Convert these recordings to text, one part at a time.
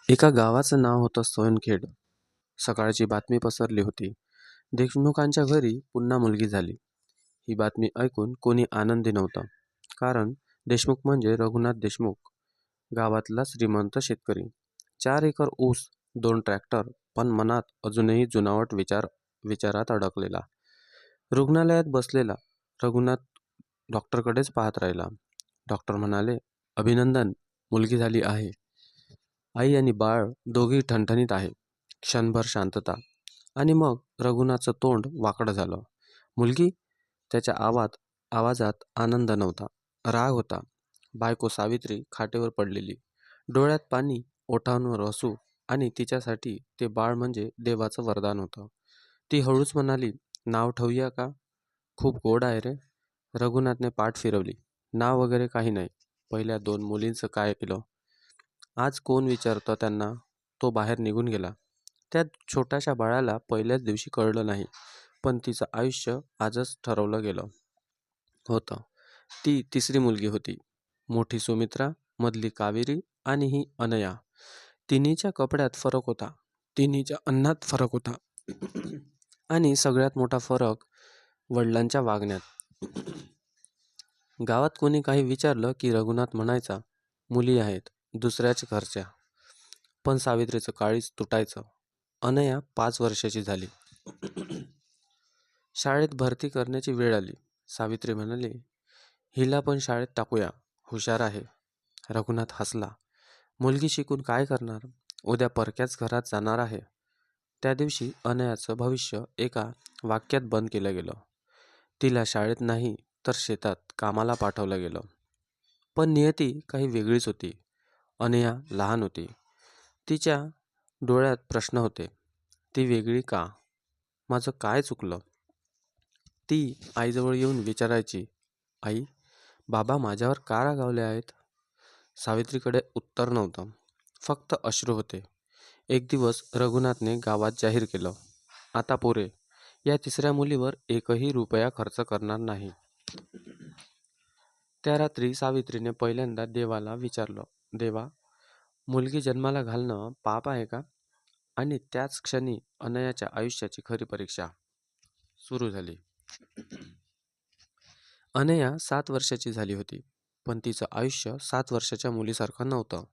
एका गावाचं नाव होतं सोनखेड. सकाळची बातमी पसरली होती. देशमुखांच्या घरी पुन्हा मुलगी झाली. ही बातमी ऐकून कोणी आनंदी नव्हतं. कारण देशमुख म्हणजे रघुनाथ देशमुख, गावातला श्रीमंत शेतकरी. 4 एकर ऊस, 2 ट्रॅक्टर, पण मनात अजूनही जुनावट विचारात अडकलेला. रुग्णालयात बसलेला रघुनाथ डॉक्टरकडेच पाहत राहिला. डॉक्टर म्हणाले, "अभिनंदन, मुलगी झाली आहे." आई आणि बाळ दोघेही ठणठणीत आहे. क्षणभर शांतता आणि मग रघुनाथचं तोंड वाकडं झालं. मुलगी? त्याच्या आवाजात आनंद नव्हता, राग होता. बायको सावित्री खाटेवर पडलेली, डोळ्यात पाणी, ओठांवर हसू, आणि तिच्यासाठी ते बाळ म्हणजे देवाचं वरदान होतं. ती हळूच म्हणाली, "नाव ठेवूया का? खूप गोड आहे रे." रघुनाथने पाठ फिरवली. "नाव वगैरे काही नाही. पहिल्या 2 मुलींचं काय केलं?" "आज कोण विचारतं त्यांना?" तो बाहेर निघून गेला. त्या छोट्याशा बाळाला पहिल्याच दिवशी कळलं नाही, पण तिचं आयुष्य आजच ठरवलं गेलं होतं. ती तिसरी मुलगी होती. मोठी सुमित्रा, मधली कावेरी आणि ही अनया. तिन्हीच्या कपड्यात फरक होता, तिन्हीच्या अन्नात फरक होता आणि सगळ्यात मोठा फरक वडिलांच्या वागण्यात. गावात कोणी काही विचारलं की रघुनाथ म्हणायचा, "मुली आहेत, दुसऱ्याच घरच्या." पण सावित्रीचं काळीज तुटायचं. अनया 5 वर्षाची झाली. शाळेत भरती करण्याची वेळ आली. सावित्री म्हणाली, "हिला पण शाळेत टाकूया, हुशार आहे." रघुनाथ हसला. "मुलगी शिकून काय करणार? उद्या परक्याच घरात जाणार आहे." त्या दिवशी अनयाचं भविष्य एका वाक्यात बंद केलं गेलं. तिला शाळेत नाही तर शेतात कामाला पाठवलं गेलं. पण नियती काही वेगळीच होती. अनया लहान होती. तिच्या डोळ्यात प्रश्न होते. ती वेगळी का? माझं काय चुकलं? ती आईजवळ येऊन विचारायची, "आई, बाबा माझ्यावर का रागावले आहेत?" सावित्रीकडे उत्तर नव्हतं, फक्त अश्रू होते. एक दिवस रघुनाथने गावात जाहीर केलं, "आता पोरे, या तिसऱ्या मुलीवर एकही रुपया खर्च करणार नाही." त्या रात्री सावित्रीने पहिल्यांदा देवाला विचारलं, "देवा, मुलगी जन्माला घालणं पाप आहे का?" आणि त्याच क्षणी अनयाच्या आयुष्याची खरी परीक्षा सुरू झाली. अनया 7 वर्षाची झाली होती, पण तिचं आयुष्य 7 वर्षाच्या मुलीसारखं नव्हतं.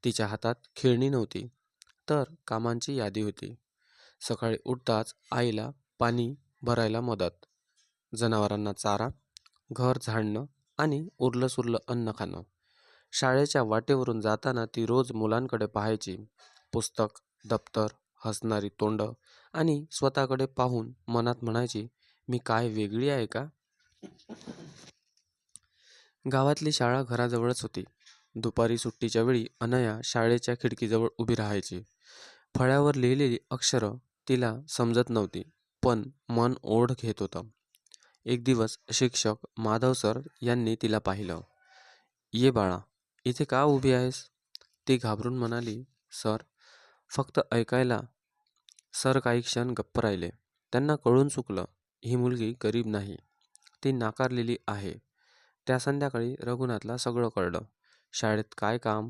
तिच्या हातात खेळणी नव्हती, तर कामांची यादी होती. सकाळी उठताच आईला पाणी भरायला मदत, जनावरांना चारा, घर झाडणं आणि उरलं-सुरलं अन्न खाणं. शाळेच्या वाटेवरून जाताना ती रोज मुलांकडे पाहायची. पुस्तक, दप्तर, हसणारी तोंडं, आणि स्वतःकडे पाहून मनात म्हणायची, "मी काय वेगळी आहे का?" गावातली शाळा घराजवळच होती. दुपारी सुट्टीच्या वेळी अनया शाळेच्या खिडकीजवळ उभी राहायची. फळ्यावर लिहिलेली अक्षरं तिला समजत नव्हती, पण मन ओढ घेत होतं. एक दिवस शिक्षक माधव सर यांनी तिला पाहिलं. "ये बाळा, इथे का उभी आहेस?" ती घाबरून म्हणाली, "सर, फक्त ऐकायला." सर काही क्षण गप्प राहिले. त्यांना कळून चुकलं, ही मुलगी गरीब नाही, ती नाकारलेली आहे. त्या संध्याकाळी रघुनाथला सगळं कळलं. शाळेत काय काम?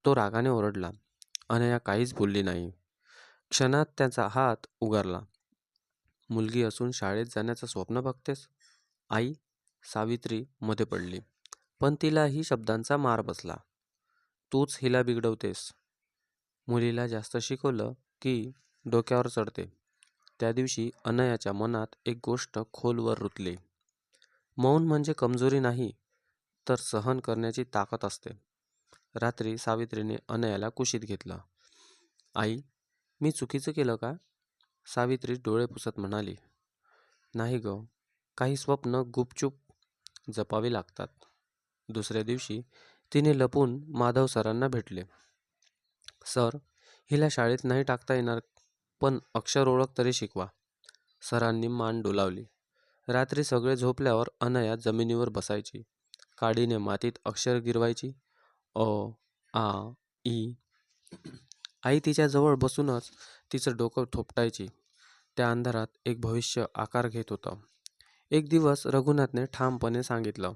तो रागाने ओरडला. अनया काहीच बोलली नाही. क्षणात त्याचा हात उगारला. "मुलगी असून शाळेत जाण्याचं स्वप्न बघतेस?" आई सावित्री मध्ये पडली, पण तिलाही शब्दांचा मार बसला. "तूच हिला बिघडवतेस. मुलीला जास्त शिकवलं की डोक्यावर चढते." त्या दिवशी अनयाच्या मनात एक गोष्ट खोलवर रुतली. मौन म्हणजे कमजोरी नाही, तर सहन करण्याची ताकद असते. रात्री सावित्रीने अनयाला कुशीत घेतलं. "आई, मी चुकीचं केलं का?" सावित्री डोळे पुसत म्हणाली, "नाही ग, काही स्वप्न गुपचूप जपावी लागतात." दुसऱ्या दिवशी तिने लपून माधव सरांना भेटले. "सर, हिला शाळेत नाही टाकता येणार, पण अक्षर ओळख तरी शिकवा." सरांनी मान डोलावली. रात्री सगळे झोपल्यावर अनया जमिनीवर बसायची. काडीने मातीत अक्षर गिरवायची. अ, आ, ई. आई तिच्या जवळ बसूनच तिचं डोकं थोपटायची. त्या अंधारात एक भविष्य आकार घेत होतं. एक दिवस रघुनाथने ठामपणे सांगितलं,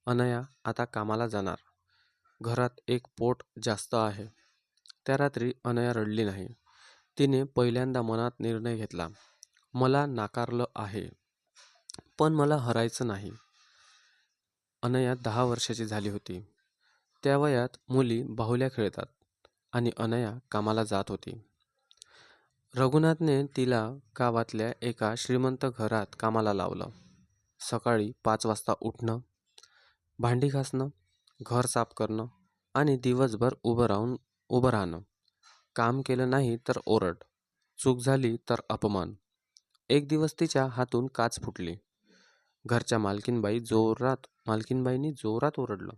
"अनया आता कामाला जाणार. घरात एक पोट जास्त आहे." त्या रात्री अनया रडली नाही. तिने पहिल्यांदा मनात निर्णय घेतला, मला नाकारलं आहे, पण मला हरायचं नाही. अनया 10 वर्षाची झाली होती. त्या वयात मुली बाहुल्या खेळतात आणि अनया कामाला जात होती. रघुनाथने तिला गावातल्या एका श्रीमंत घरात कामाला लावलं. सकाळी 5 वाजता उठणं, भांडी घासणं, घर साफ करणं आणि दिवसभर उभं राहणं. काम केलं नाही तर ओरड, चूक झाली तर अपमान. एक दिवस तिच्या हातून काच फुटली. घरच्या मालकीनबाईंनी जोरात ओरडलं,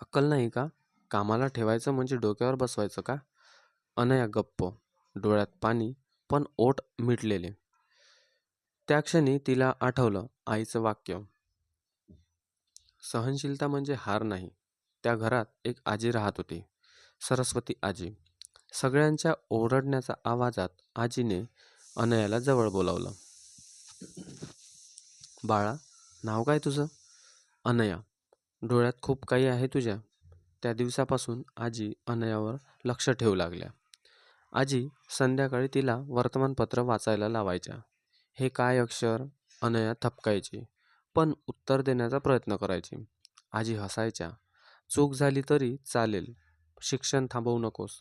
अक्कल नाही का? कामाला ठेवायचं म्हणजे डोक्यावर बसवायचं का? अनया गप्प, डोळ्यात पाणी, पण ओठ मिटलेले. त्या क्षणी तिला आठवलं आईचं वाक्य, सहनशीलता म्हणजे हार नाही. त्या घरात एक आजी राहत होती, सरस्वती आजी. सगळ्यांच्या ओरडण्याच्या आवाजात आजीने अनयाला जवळ बोलावलं. बाळा, नाव काय तुझं? अनया. डोळ्यात खूप काही आहे तुझ्या. त्या दिवसापासून आजी अनयावर लक्ष ठेवू लागल्या. आजी संध्याकाळी तिला वर्तमानपत्र वाचायला लावायच्या. हे काय अक्षर? अनया थपकायची, पण उत्तर देण्याचा प्रयत्न करायची. आजी हसायच्या. चूक झाली तरी चालेल, शिक्षण थांबवू नकोस.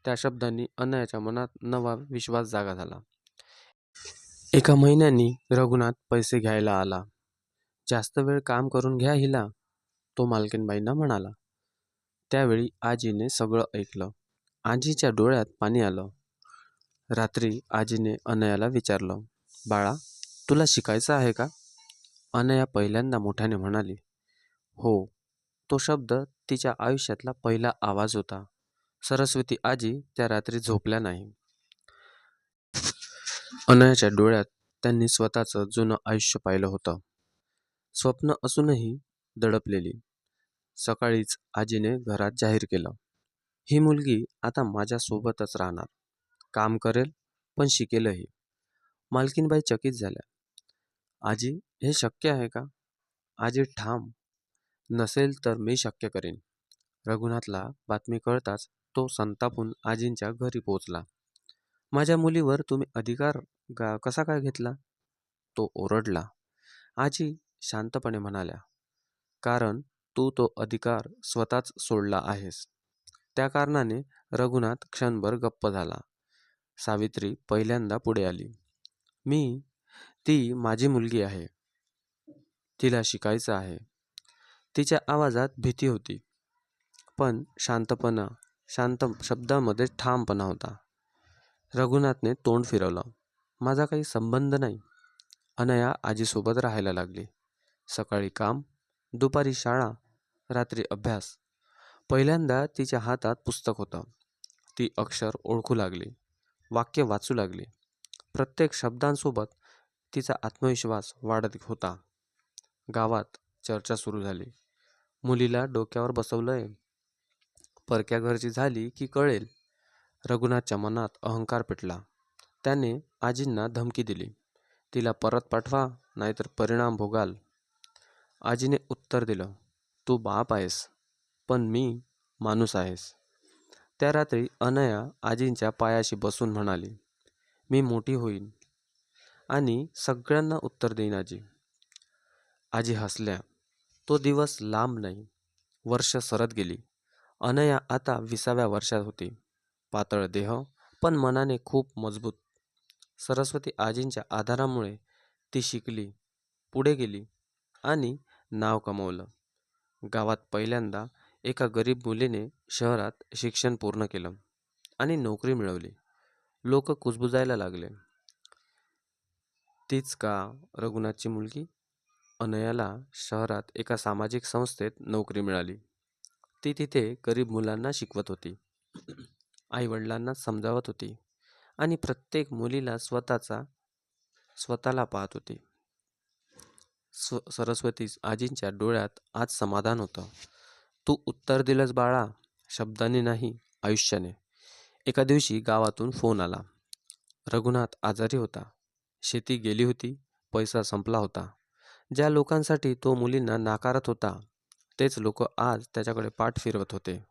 त्या शब्दांनी अनयाच्या मनात नवा विश्वास जागा झाला. एका महिन्यानी रघुनाथ पैसे घ्यायला आला. जास्त वेळ काम करून घ्या हिला, तो मालकीनबाईंना म्हणाला. त्यावेळी आजीने सगळं ऐकलं. आजीच्या डोळ्यात पाणी आलं. रात्री आजीने अनयाला विचारलं, बाळा, तुला शिकायचं आहे का? अनया पहिल्यांदा मोठ्याने म्हणाली, हो. तो शब्द तिच्या आयुष्यातला पहिला आवाज होता. सरस्वती आजी त्या रात्री झोपल्या नाही. अनयाच्या डोळ्यात त्यांनी स्वतःचं जुनं आयुष्य पाहिलं होतं. स्वप्न असूनही दडपलेली. सकाळीच आजीने घरात जाहीर केलं, ही मुलगी आता माझ्या सोबतच राहणार. काम करेल, पण शिकेलही. मालकीनबाई चकित झाल्या. आजी, हे शक्य आहे का? आजी ठाम, नसेल तर मी शक्य करेन. रघुनाथला बातमी कळताच तो संतापून आजींच्या घरी पोहोचला. माझ्या मुलीवर तुम्ही अधिकार कसा काय घेतला? तो ओरडला. आजी शांतपणे म्हणाल्या, कारण तू तो अधिकार स्वतःच सोडला आहेस. त्या कारणाने रघुनाथ क्षणभर गप्प झाला. सावित्री पहिल्यांदा पुढे आली. ती माझी मुलगी आहे. तिला शिकायचं आहे. तिच्या आवाजात भीती होती, पण शांत शब्दामध्ये ठामपणा होता. रघुनाथने तोंड फिरवलं. माझा काही संबंध नाही. अनया आजीसोबत राहायला लागली. सकाळी काम, दुपारी शाळा, रात्री अभ्यास. पहिल्यांदा तिच्या हातात पुस्तक होतं. ती अक्षर ओळखू लागली, वाक्य वाचू लागली. प्रत्येक शब्दांसोबत तिचा आत्मविश्वास वाढत होता. गावात चर्चा सुरू झाली. मुलीला डोक्यावर बसवलंय, परक्या घरची झाली की कळेल. रघुनाथच्या मनात अहंकार पेटला. त्याने आजींना धमकी दिली, तिला परत पाठवा, नाहीतर परिणाम भोगाल. आजीने उत्तर दिलं, तू बाप आहेस, पण मी माणूस आहेस. त्या रात्री अनया आजींच्या पायाशी बसून म्हणाली, मी मोठी होईन आणि सगळ्यांना उत्तर देईन आजी. आजी हसल्या. तो दिवस लांब नाही, वर्ष सरत गेली. अनया आता 20व्या वर्षात होती. पातळ देह, पण मनाने खूप मजबूत. सरस्वती आजींच्या आधारामुळे ती शिकली, पुढे गेली आणि नाव कमवलं. गावात पहिल्यांदा एका गरीब मुलीने शहरात शिक्षण पूर्ण केलं आणि नोकरी मिळवली. लोक कुजबुजायला लागले, तीच का रघुनाथची मुलगी? अनयाला शहरात एका सामाजिक संस्थेत नोकरी मिळाली. ती तिथे गरीब मुलांना शिकवत होती, आईवडिलांना समजावत होती आणि प्रत्येक मुलीला स्वतःला पाहत होती. सरस्वती आजींच्या डोळ्यात आज समाधान होतं. तू उत्तर दिलंस बाळा, शब्दाने नाही, आयुष्याने. एका दिवशी गावातून फोन आला. रघुनाथ आजारी होता. शेती गेली होती, पैसा संपला होता. ज्या लोकांसाठी तो मुलींना नाकारत होता, तेच लोक आज त्याच्याकडे पाठ फिरवत होते.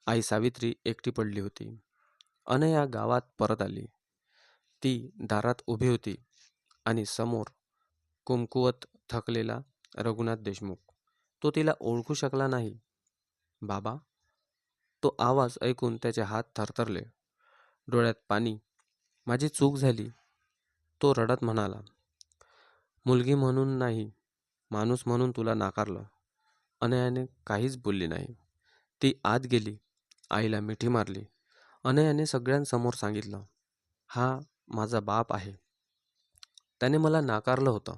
आई सावित्री एकटी पडली होती. अनया गावात परत आली. ती दारात उभी होती आणि समोर कुमकुवत थकलेला रघुनाथ देशमुख. तो तिला ओळखू शकला नाही. बाबा. तो आवाज ऐकून त्याचे हात थरथरले. डोळ्यात पाणी. माझी चूक झाली. तो रडत म्हणाला. मुलगी म्हणून नाही, माणूस म्हणून तुला नाकारलं. अनयाने काहीच बोलली नाही. ती आत गेली. आईला मिठी मारली. अनयाने सगळ्यांसमोर सांगितलं, हा माझा बाप आहे. त्याने मला नाकारलं होतं,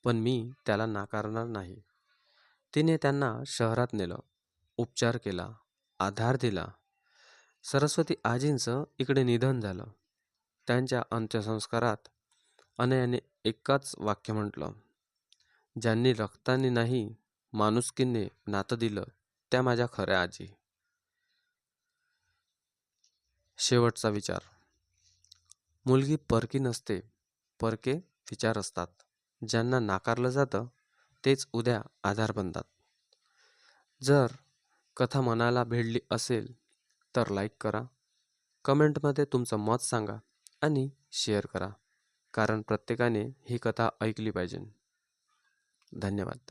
पण मी त्याला नाकारणार नाही. तिने त्यांना शहरात नेलं. उपचार केला. आधार दिला. सरस्वती आजींचं इकडे निधन झालं. त्यांच्या अंत्यसंस्कारात अनयाने एकच वाक्य म्हटलं, ज्यांनी रक्ताने नाही माणुसकीने नातं दिलं त्या माझ्या खऱ्या आजी. शेवटचा विचार. मुलगी परकी नसते, परके विचार असतात. ज्यांना नाकारलं जातं तेच उद्या आधार बनतात. जर कथा मनाला भिडली असेल तर लाईक करा, कमेंटमध्ये तुमचं मत सांगा आणि शेअर करा, कारण प्रत्येकाने ही कथा ऐकली पाहिजे. धन्यवाद.